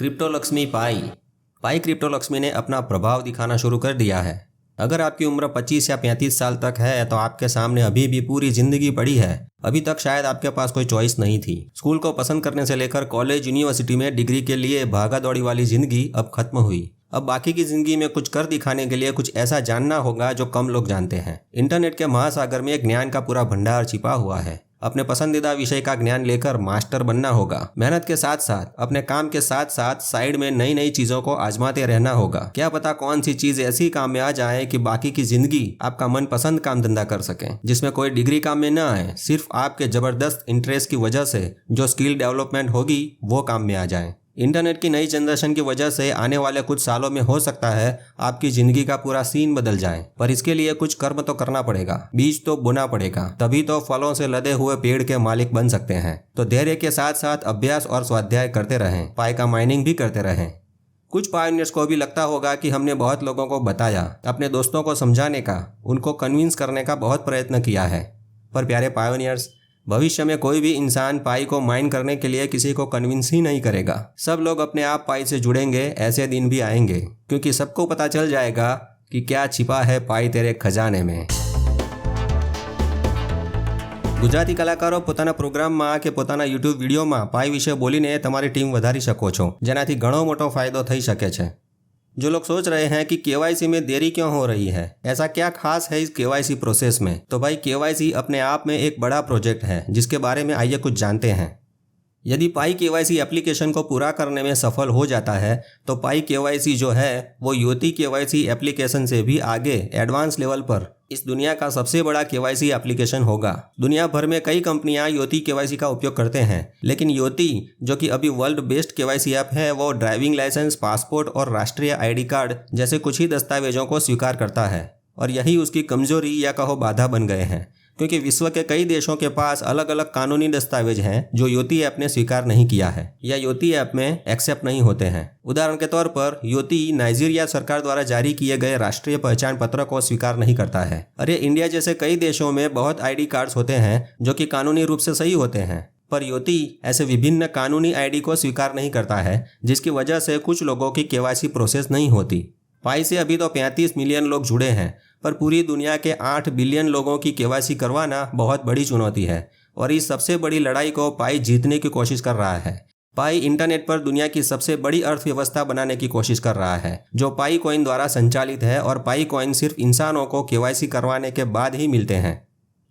Crypto Lakshmi पाई crypto Lakshmi ने अपना प्रभाव दिखाना शुरू कर दिया है। अगर आपकी उम्र 25 या 35 साल तक है तो आपके सामने अभी भी पूरी जिंदगी पड़ी है। अभी तक शायद आपके पास कोई चॉइस नहीं थी। स्कूल को पसंद करने से लेकर कॉलेज यूनिवर्सिटी में डिग्री के लिए भागा दौड़ी वाली जिंदगी अब खत्म हुई। अब बाकी की जिंदगी में कुछ कर दिखाने के लिए कुछ ऐसा जानना होगा जो कम लोग जानते हैं। इंटरनेट के महासागर में एक ज्ञान का पूरा भंडार छिपा हुआ है। अपने पसंदीदा विषय का ज्ञान लेकर मास्टर बनना होगा। मेहनत के साथ साथ अपने काम के साथ साथ साइड में नई नई चीजों को आजमाते रहना होगा। क्या पता कौन सी चीज ऐसी काम में आ जाए कि बाकी की जिंदगी आपका मनपसंद काम धंधा कर सके, जिसमें कोई डिग्री काम में न आए। सिर्फ आपके जबरदस्त इंटरेस्ट की वजह से जो स्किल डेवलपमेंट होगी वो काम में आ जाए। इंटरनेट की नई जनरेशन की वजह से आने वाले कुछ सालों में हो सकता है आपकी जिंदगी का पूरा सीन बदल जाए, पर इसके लिए कुछ कर्म तो करना पड़ेगा। बीज तो बोना पड़ेगा, तभी तो फलों से लदे हुए पेड़ के मालिक बन सकते हैं। तो धैर्य के साथ साथ अभ्यास और स्वाध्याय करते रहें, पाई का माइनिंग भी करते रहें। कुछ पायोनियर्स को भी लगता होगा कि हमने बहुत लोगों को बताया, अपने दोस्तों को समझाने का, उनको कन्विंस करने का बहुत प्रयत्न किया है। पर प्यारे पायोनियर्स, भविष्य में कोई भी इंसान पाई को माइन करने के लिए किसी को कन्विंस ही नहीं करेगा। सब लोग अपने आप पाई से जुड़ेंगे। ऐसे दिन भी आएंगे क्योंकि सबको पता चल जाएगा कि क्या छिपा है पाई तेरे खजाने में। ગુજરાતી કલાકારો પોતાના પ્રોગ્રામમાં કે પોતાના યુટ્યુબ વિડીયોમાં પાઈ વિશે બોલીને તમારી ટીમ વધારી શકો છો, જેનાથી ઘણો મોટો ફાયદો થઈ શકે છે। जो लोग सोच रहे हैं कि केवाईसी में देरी क्यों हो रही है, ऐसा क्या खास है इस केवाईसी प्रोसेस में, तो भाई केवाईसी अपने आप में एक बड़ा प्रोजेक्ट है जिसके बारे में आइए कुछ जानते हैं। यदि पाई केवाईसी एप्लीकेशन को पूरा करने में सफल हो जाता है तो पाई केवाईसी जो है वो योती केवाईसी एप्लीकेशन से भी आगे एडवांस लेवल पर इस दुनिया का सबसे बड़ा केवाईसी एप्लीकेशन होगा। दुनिया भर में कई कंपनियां योती केवाईसी का उपयोग करते हैं, लेकिन योती जो कि अभी वर्ल्ड बेस्ट केवाईसी ऐप है वो ड्राइविंग लाइसेंस, पासपोर्ट और राष्ट्रीय आईडी कार्ड जैसे कुछ ही दस्तावेजों को स्वीकार करता है। और यही उसकी कमजोरी या कहो बाधा बन गए हैं, क्योंकि विश्व के कई देशों के पास अलग अलग कानूनी दस्तावेज हैं जो योती ऐप ने स्वीकार नहीं किया है या योती ऐप में एक्सेप्ट नहीं होते हैं। उदाहरण के तौर पर योती नाइजीरिया सरकार द्वारा जारी किए गए राष्ट्रीय पहचान पत्र को स्वीकार नहीं करता है। अरे इंडिया जैसे कई देशों में बहुत आईडी कार्ड्स होते हैं जो कि कानूनी रूप से सही होते हैं, पर योती ऐसे विभिन्न कानूनी आईडी को स्वीकार नहीं करता है, जिसकी वजह से कुछ लोगों की केवाईसी प्रोसेस नहीं होती। पाई से अभी तो 35 मिलियन लोग जुड़े हैं, पर पूरी दुनिया के 8 बिलियन लोगों की केवाईसी करवाना बहुत बड़ी चुनौती है और इस सबसे बड़ी लड़ाई को पाई जीतने की कोशिश कर रहा है। पाई इंटरनेट पर दुनिया की सबसे बड़ी अर्थव्यवस्था बनाने की कोशिश कर रहा है जो पाई कॉइन द्वारा संचालित है, और पाई कॉइन सिर्फ इंसानों को केवाईसी करवाने के बाद ही मिलते हैं।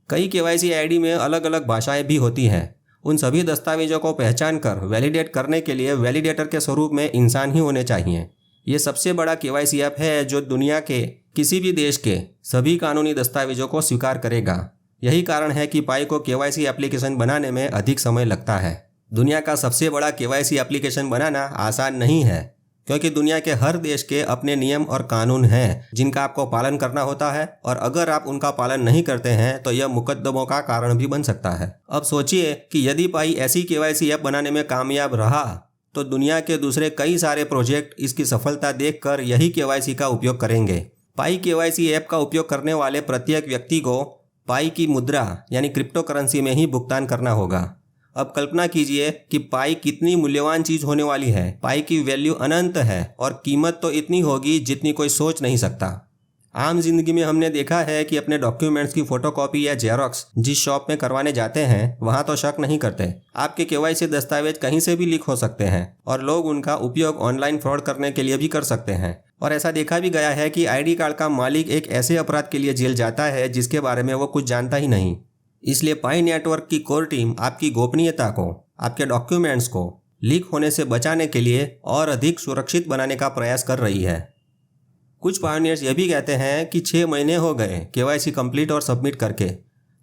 कई केवाईसी आईडी में अलग अलग भाषाएं भी होती हैं। उन सभी दस्तावेजों को पहचान कर वैलिडेट करने के लिए वैलिडेटर के स्वरूप में इंसान ही होने चाहिए। ये सबसे बड़ा केवाईसी ऐप है जो दुनिया के किसी भी देश के सभी कानूनी दस्तावेजों को स्वीकार करेगा। यही कारण है कि पाई को केवाईसी एप्लीकेशन बनाने में अधिक समय लगता है। दुनिया का सबसे बड़ा केवाईसी एप्लीकेशन बनाना आसान नहीं है, क्योंकि दुनिया के हर देश के अपने नियम और कानून हैं जिनका आपको पालन करना होता है, और अगर आप उनका पालन नहीं करते हैं तो यह मुकदमों का कारण भी बन सकता है। अब सोचिए कि यदि पाई ऐसी केवाईसी ऐप बनाने में कामयाब रहा तो दुनिया के दूसरे कई सारे प्रोजेक्ट इसकी सफलता देखकर यही केवाईसी का उपयोग करेंगे। पाई केवाईसी ऐप का उपयोग करने वाले प्रत्येक व्यक्ति को पाई की मुद्रा यानी क्रिप्टो करेंसी में ही भुगतान करना होगा। अब कल्पना कीजिए कि पाई कितनी मूल्यवान चीज होने वाली है। पाई की वैल्यू अनंत है और कीमत तो इतनी होगी जितनी कोई सोच नहीं सकता। आम जिंदगी में हमने देखा है कि अपने डॉक्यूमेंट्स की फोटोकॉपी या जेरोक्स जिस शॉप में करवाने जाते हैं वहां तो शक नहीं करते। आपके केवाईसी दस्तावेज कहीं से भी लीक हो सकते हैं और लोग उनका उपयोग ऑनलाइन फ्रॉड करने के लिए भी कर सकते हैं। और ऐसा देखा भी गया है कि आईडी कार्ड का मालिक एक ऐसे अपराध के लिए जेल जाता है जिसके बारे में वो कुछ जानता ही नहीं। इसलिए पाई नेटवर्क की कोर टीम आपकी गोपनीयता को, आपके डॉक्यूमेंट्स को लीक होने से बचाने के लिए और अधिक सुरक्षित बनाने का प्रयास कर रही है। कुछ पायोनियर्स ये भी कहते हैं कि 6 महीने हो गए केवाईसी कंप्लीट और सबमिट करके।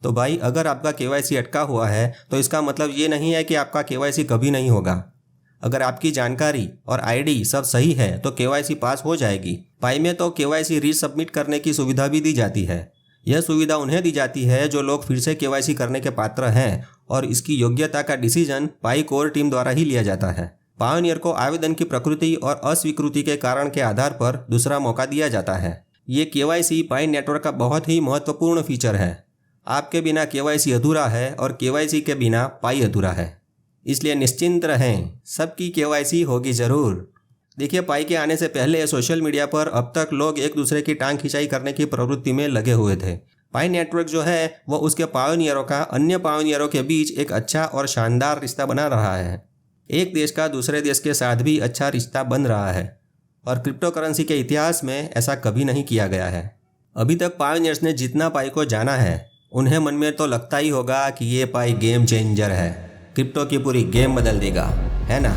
तो भाई अगर आपका केवाईसी अटका हुआ है तो इसका मतलब ये नहीं है कि आपका केवाईसी कभी नहीं होगा। अगर आपकी जानकारी और आईडी सब सही है तो केवाईसी पास हो जाएगी। पाई में तो केवाईसी रीसबमिट करने की सुविधा भी दी जाती है। यह सुविधा उन्हें दी जाती है जो लोग फिर से केवाईसी करने के पात्र हैं, और इसकी योग्यता का डिसीजन पाई कोर टीम द्वारा ही लिया जाता है। पायोनियर को आवेदन की प्रकृति और अस्वीकृति के कारण के आधार पर दूसरा मौका दिया जाता है। ये केवाईसी पाई नेटवर्क का बहुत ही महत्वपूर्ण फीचर है। आपके बिना केवाईसी अधूरा है और केवाईसी के बिना पाई अधूरा है। इसलिए निश्चिंत रहें, सबकी केवाईसी होगी ज़रूर। देखिए, पाई के आने से पहले सोशल मीडिया पर अब तक लोग एक दूसरे की टांग खिंचाई करने की प्रवृत्ति में लगे हुए थे। पाई नेटवर्क जो है वो उसके पायोनियरों का अन्य पायोनियरों के बीच एक अच्छा और शानदार रिश्ता बना रहा है। एक देश का दूसरे देश के साथ भी अच्छा रिश्ता बन रहा है और क्रिप्टो करेंसी के इतिहास में ऐसा कभी नहीं किया गया है। अभी तक पायोनियर्स ने जितना पाई को जाना है, उन्हें मन में तो लगता ही होगा कि ये पाई गेम चेंजर है, क्रिप्टो की पूरी गेम बदल देगा, है ना।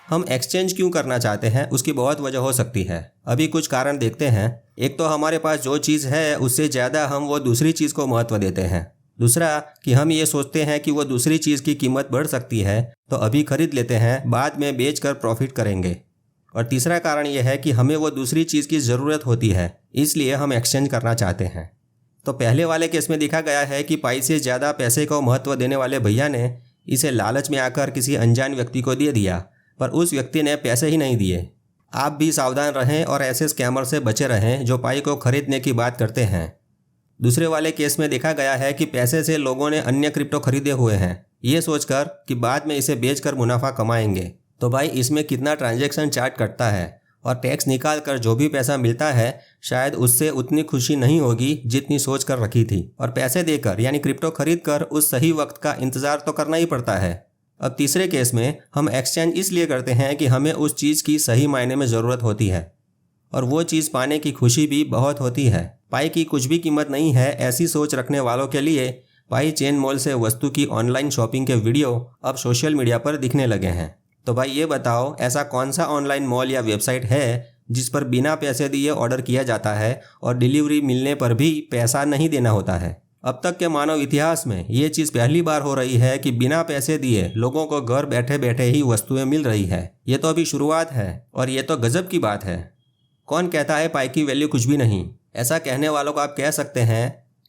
हम एक्सचेंज क्यों करना चाहते हैं, उसकी बहुत वजह हो सकती है। अभी कुछ कारण देखते हैं। एक तो हमारे पास जो चीज़ है उससे ज़्यादा हम वो दूसरी चीज़ को महत्व देते हैं। दूसरा कि हम ये सोचते हैं कि वो दूसरी चीज़ की कीमत बढ़ सकती है, तो अभी खरीद लेते हैं, बाद में बेचकर प्रॉफिट करेंगे। और तीसरा कारण यह है कि हमें वो दूसरी चीज़ की ज़रूरत होती है, इसलिए हम एक्सचेंज करना चाहते हैं। तो पहले वाले केस में देखा गया है कि पाई से ज़्यादा पैसे को महत्व देने वाले भैया ने इसे लालच में आकर किसी अनजान व्यक्ति को दे दिया, पर उस व्यक्ति ने पैसे ही नहीं दिए। आप भी सावधान रहें और ऐसे स्कैमर से बचे रहें जो पाई को खरीदने की बात करते हैं। दूसरे वाले केस में देखा गया है कि पैसे से लोगों ने अन्य क्रिप्टो खरीदे हुए हैं, ये सोचकर कि बाद में इसे बेचकर मुनाफा कमाएंगे। तो भाई, इसमें कितना ट्रांजैक्शन चार्ज कटता है और टैक्स निकाल कर जो भी पैसा मिलता है, शायद उससे उतनी खुशी नहीं होगी जितनी सोच कर रखी थी। और पैसे देकर यानी क्रिप्टो खरीद कर उस सही वक्त का इंतज़ार तो करना ही पड़ता है। अब तीसरे केस में हम एक्सचेंज इसलिए करते हैं कि हमें उस चीज़ की सही मायने में ज़रूरत होती है और वो चीज़ पाने की खुशी भी बहुत होती है। पाई की कुछ भी कीमत नहीं है, ऐसी सोच रखने वालों के लिए पाई चेन मॉल से वस्तु की ऑनलाइन शॉपिंग के वीडियो अब सोशल मीडिया पर दिखने लगे हैं। तो भाई ये बताओ, ऐसा कौन सा ऑनलाइन मॉल या वेबसाइट है जिस पर बिना पैसे दिए ऑर्डर किया जाता है और डिलीवरी मिलने पर भी पैसा नहीं देना होता है। अब तक के मानव इतिहास में ये चीज़ पहली बार हो रही है कि बिना पैसे दिए लोगों को घर बैठे बैठे ही वस्तुएं मिल रही है। ये तो अभी शुरुआत है और ये तो गजब की बात है। कौन कहता है पाई की वैल्यू कुछ भी नहीं? ऐसा कहने वालों को आप कह सकते हैं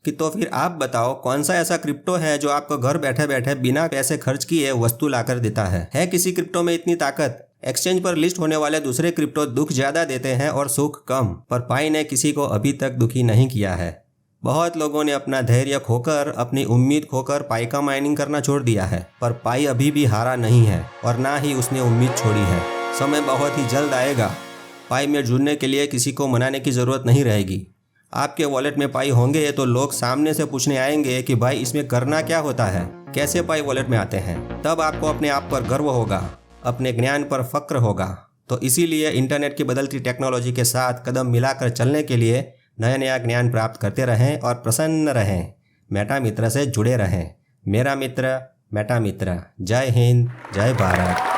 कि तो फिर आप बताओ, कौन सा ऐसा क्रिप्टो है जो आपको घर बैठे बैठे बिना पैसे खर्च किए वस्तु लाकर देता है किसी क्रिप्टो में इतनी ताकत? एक्सचेंज पर लिस्ट होने वाले दूसरे क्रिप्टो दुख ज़्यादा देते हैं और सुख कम, पर पाई ने किसी को अभी तक दुखी नहीं किया है। बहुत लोगों ने अपना धैर्य खोकर, अपनी उम्मीद खोकर पाई का माइनिंग करना छोड़ दिया है, पर पाई अभी भी हारा नहीं है और ना ही उसने उम्मीद छोड़ी है। समय बहुत ही जल्द आएगा, पाई में जुड़ने के लिए किसी को मनाने की ज़रूरत नहीं रहेगी। आपके वॉलेट में पाई होंगे तो लोग सामने से पूछने आएंगे कि भाई इसमें करना क्या होता है, कैसे पाई वॉलेट में आते हैं। तब आपको अपने आप पर गर्व होगा, अपने ज्ञान पर फक्र होगा। तो इसीलिए इंटरनेट की बदलती टेक्नोलॉजी के साथ कदम मिलाकर चलने के लिए नया नया ज्ञान प्राप्त करते रहें और प्रसन्न रहें। मेटा मित्र से जुड़े रहें। मेरा मित्र, मेटा मित्र। जय हिंद, जय भारत।